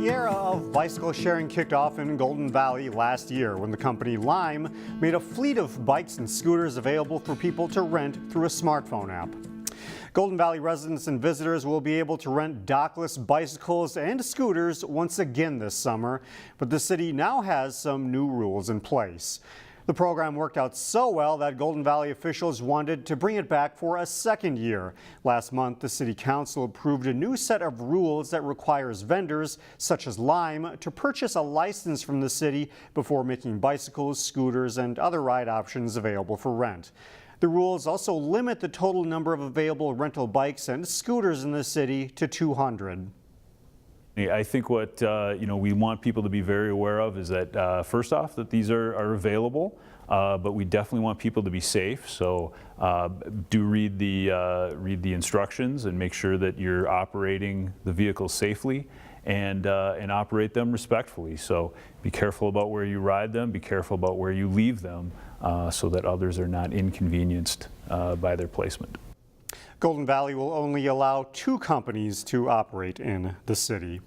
The era of bicycle sharing kicked off in Golden Valley last year when the company Lime made a fleet of bikes and scooters available for people to rent through a smartphone app. Golden Valley residents and visitors will be able to rent dockless bicycles and scooters once again this summer, but the city now has some new rules in place. The program worked out so well that Golden Valley officials wanted to bring it back for a second year. Last month, the City Council approved a new set of rules that requires vendors, such as Lime, to purchase a license from the city before making bicycles, scooters, and other ride options available for rent. The rules also limit the total number of available rental bikes and scooters in the city to 200. I think what we want people to be very aware of is that first off, that these are available, but we definitely want people to be safe. So do read the instructions and make sure that you're operating the vehicles safely and operate them respectfully. So be careful about where you ride them, be careful about where you leave them, so that others are not inconvenienced by their placement. Golden Valley will only allow 2 companies to operate in the city.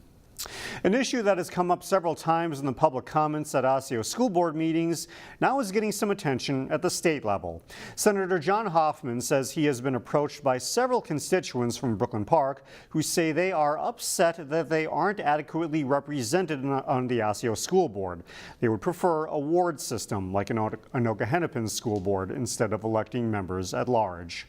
An issue that has come up several times in the public comments at Osseo school board meetings now is getting some attention at the state level. Senator John Hoffman says he has been approached by several constituents from Brooklyn Park who say they are upset that they aren't adequately represented on the Osseo school board. They would prefer a ward system like an Anoka-Hennepin school board instead of electing members at large.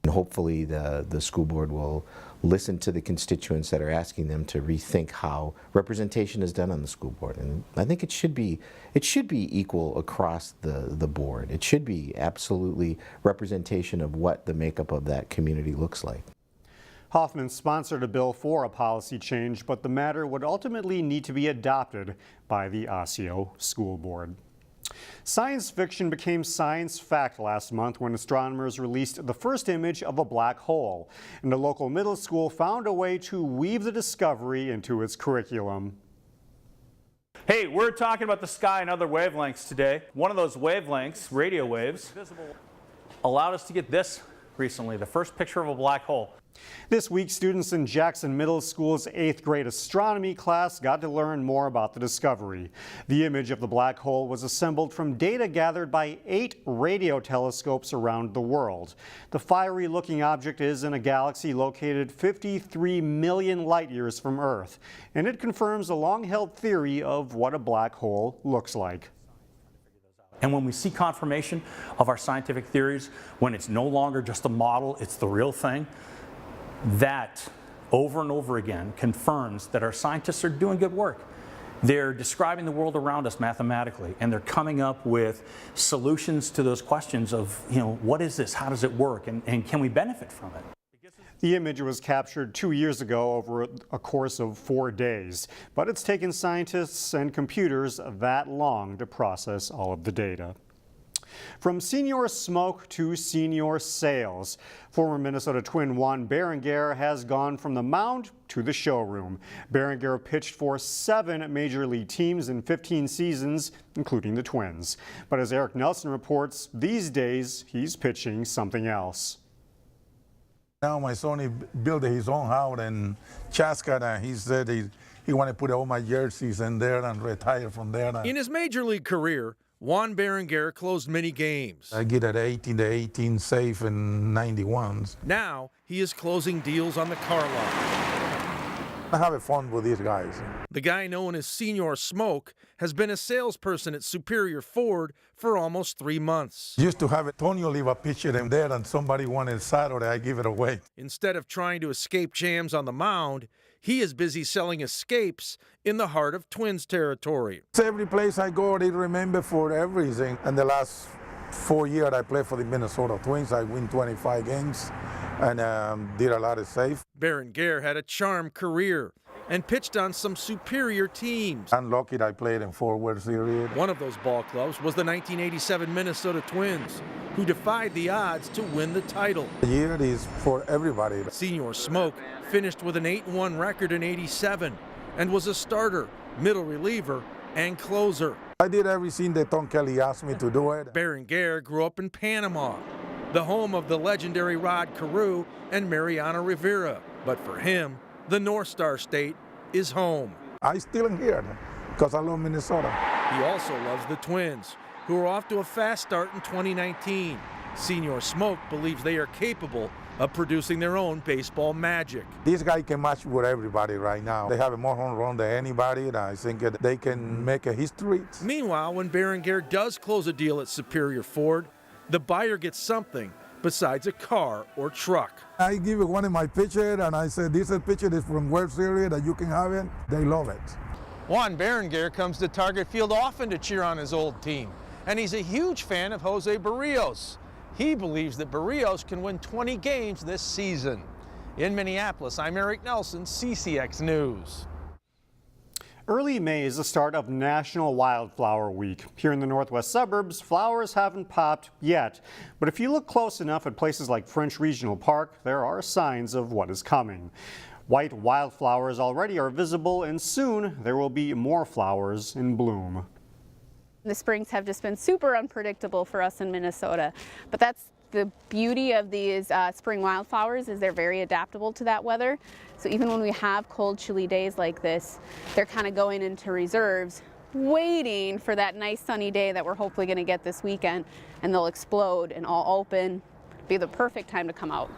Hopefully the school board will listen to the constituents that are asking them to rethink how representation is done on the school board. And I think it should be equal across the board. It should be absolutely representation of what the makeup of that community looks like. Hoffman sponsored a bill for a policy change, but the matter would ultimately need to be adopted by the Osseo school board. Science fiction became science fact last month when astronomers released the first image of a black hole, and a local middle school found a way to weave the discovery into its curriculum. Hey, we're talking about the sky and other wavelengths today. One of those wavelengths, radio waves, allowed us to get this recently, the first picture of a black hole. This week, students in Jackson Middle School's 8th grade astronomy class got to learn more about the discovery. The image of the black hole was assembled from data gathered by 8 radio telescopes around the world. The fiery-looking object is in a galaxy located 53 million light-years from Earth, and it confirms a long-held theory of what a black hole looks like. And when we see confirmation of our scientific theories, when it's no longer just a model, it's the real thing, that over and over again confirms that our scientists are doing good work. They're describing the world around us mathematically, and they're coming up with solutions to those questions of, what is this, how does it work, and can we benefit from it? The image was captured 2 years ago over a course of 4 days, but it's taken scientists and computers that long to process all of the data. From senior smoke to senior sales, former Minnesota Twin Juan Berenguer has gone from the mound to the showroom. Berenguer pitched for 7 major league teams in 15 seasons, including the Twins. But as Eric Nelson reports, these days he's pitching something else. Now my son, he built his own house in Chaska, and he said he wanted to put all my jerseys in there and retire from there. In his major league career, Juan Berenguer closed many games. I get at 18 safe in 91s. Now he is closing deals on the car lot. I have fun with these guys. The guy known as Senior Smoke has been a salesperson at Superior Ford for almost 3 months. Used to have Antonio leave a picture in there and somebody wanted Saturday, I give it away. Instead of trying to escape jams on the mound, he is busy selling escapes in the heart of Twins territory. Every place I go, they remember for everything. And the last 4 years I played for the Minnesota Twins. I win 25 games and did a lot of safe. Berenguer had a charmed career and pitched on some superior teams. I'm lucky I played in 4 World Series. One of those ball clubs was the 1987 Minnesota Twins, who defied the odds to win the title. The year is for everybody. Senior Smoke finished with an 8-1 record in '87 and was a starter, middle reliever, and closer. I did everything that Tom Kelly asked me to do it. Berenguer grew up in Panama, the home of the legendary Rod Carew and Mariano Rivera. But for him, the North Star State is home. I still am here because I love Minnesota. He also loves the Twins, who are off to a fast start in 2019. Senior Smoke believes they are capable of producing their own baseball magic. This guy can match with everybody right now. They have a more home run than anybody, and I think that they can make a history. Meanwhile, when Berenguer does close a deal at Superior Ford, the buyer gets something besides a car or truck. I give one of my pitches, and I said, this is a pitcher that's from World Series that you can have it. They love it. Juan Berenguer comes to Target Field often to cheer on his old team, and he's a huge fan of Jose Barrios. He believes that Barrios can win 20 games this season. In Minneapolis, I'm Eric Nelson, CCX News. Early May is the start of National Wildflower Week. Here in the northwest suburbs, flowers haven't popped yet. But if you look close enough at places like French Regional Park, there are signs of what is coming. White wildflowers already are visible, and soon there will be more flowers in bloom. The springs have just been super unpredictable for us in Minnesota, but that's the beauty of these spring wildflowers, is they're very adaptable to that weather. So even when we have cold, chilly days like this, they're kind of going into reserves, waiting for that nice sunny day that we're hopefully going to get this weekend, and they'll explode and all open, be the perfect time to come out.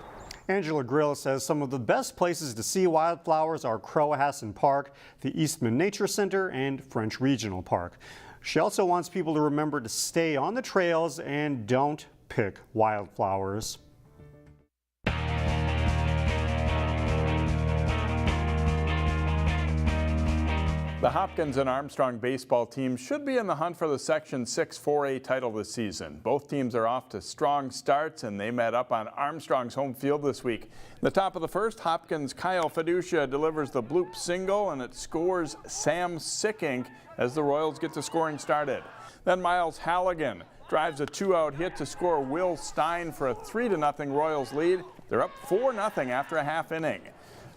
Angela Grill says some of the best places to see wildflowers are Croahassan Park, the Eastman Nature Center, and French Regional Park. She also wants people to remember to stay on the trails and don't pick wildflowers. The Hopkins and Armstrong baseball teams should be in the hunt for the Section 6 4A title this season. Both teams are off to strong starts, and they met up on Armstrong's home field this week. In the top of the first, Hopkins' Kyle Fiducia delivers the bloop single, and it scores Sam Sickink as the Royals get the scoring started. Then Miles Halligan drives a 2-out hit to score Will Stein for a 3-0 Royals lead. They're up 4-0 after a half inning.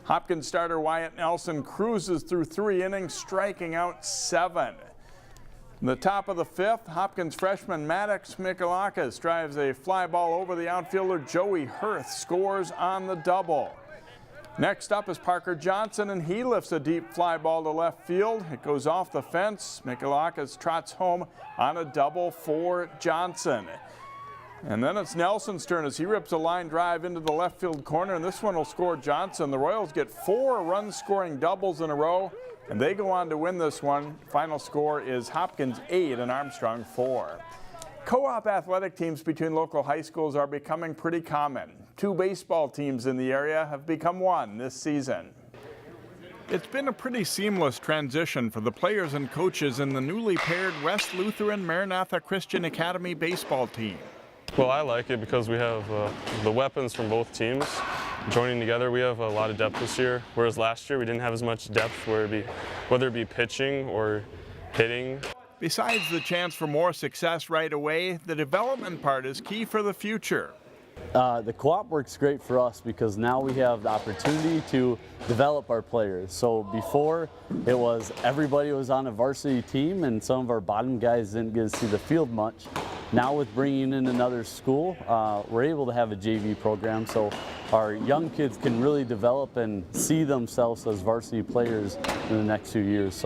Hopkins starter Wyatt Nelson cruises through 3 innings, striking out 7. In the top of the fifth, Hopkins freshman Maddox Mikalakis drives a fly ball over the outfielder Joey Hurth, scores on the double. Next up is Parker Johnson, and he lifts a deep fly ball to left field. It goes off the fence. Mikalakis trots home on a double for Johnson. And then it's Nelson's turn as he rips a line drive into the left field corner, and this one will score Johnson. The Royals get 4 run-scoring doubles in a row, and they go on to win this one. Final score is Hopkins 8 and Armstrong 4. Co-op athletic teams between local high schools are becoming pretty common. 2 baseball teams in the area have become one this season. It's been a pretty seamless transition for the players and coaches in the newly paired West Lutheran Maranatha Christian Academy baseball team. Well, I like it because we have the weapons from both teams joining together. We have a lot of depth this year, whereas last year we didn't have as much depth, whether it be pitching or hitting. Besides the chance for more success right away, the development part is key for the future. The co-op works great for us because now we have the opportunity to develop our players. So before it was everybody was on a varsity team and some of our bottom guys didn't get to see the field much. Now with bringing in another school, we're able to have a JV program so our young kids can really develop and see themselves as varsity players in the next few years.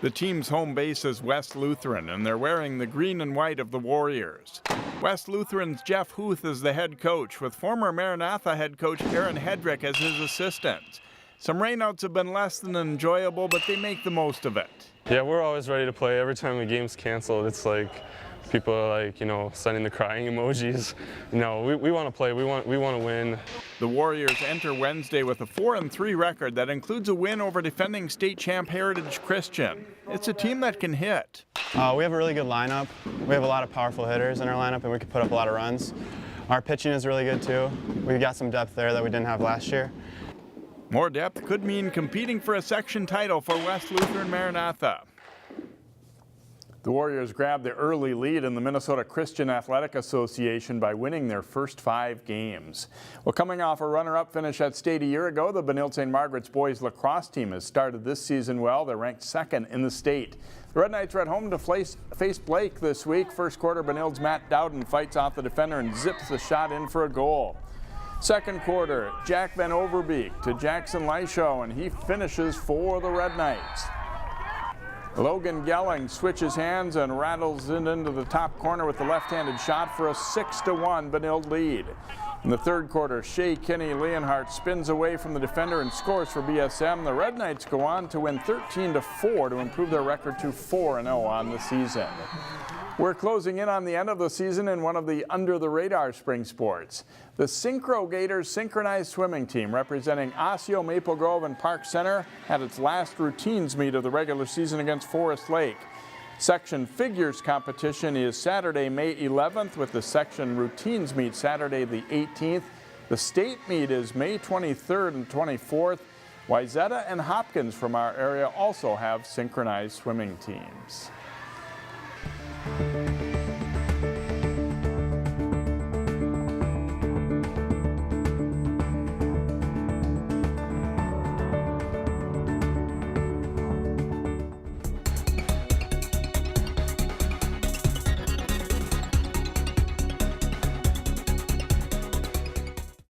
The team's home base is West Lutheran, and they're wearing the green and white of the Warriors. West Lutheran's Jeff Huth is the head coach, with former Maranatha head coach Aaron Hedrick as his assistant. Some rainouts have been less than enjoyable, but they make the most of it. Yeah, we're always ready to play. Every time the game's canceled, it's like people are like, sending the crying emojis. We want to play. We want to win. The Warriors enter Wednesday with a 4-3 record that includes a win over defending state champ Heritage Christian. It's a team that can hit. We have a really good lineup. We have a lot of powerful hitters in our lineup, and we can put up a lot of runs. Our pitching is really good too. We've got some depth there that we didn't have last year. More depth could mean competing for a section title for West Lutheran Maranatha. The Warriors grabbed the early lead in the Minnesota Christian Athletic Association by winning their first 5 games. Well, coming off a runner-up finish at state a year ago, the Benilde-St. Margaret's boys lacrosse team has started this season well. They're ranked 2nd in the state. The Red Knights are at home to face Blake this week. First quarter, Benilde's Matt Dowden fights off the defender and zips the shot in for a goal. Second quarter, Jack Van Overbeek to Jackson Lyshow, and he finishes for the Red Knights. Logan Gelling switches hands and rattles it into the top corner with the left-handed shot for a 6-1 Benilde lead. In the third quarter, Shea Kinney Leonhardt spins away from the defender and scores for BSM. The Red Knights go on to win 13-4 to improve their record to 4-0 on the season. We're closing in on the end of the season in one of the under-the-radar spring sports. The Synchro Gators synchronized swimming team representing Osseo, Maple Grove, and Park Center had its last routines meet of the regular season against Forest Lake. Section figures competition is Saturday, May 11th, with the section routines meet Saturday the 18th. The state meet is May 23rd and 24th. Wayzata and Hopkins from our area also have synchronized swimming teams.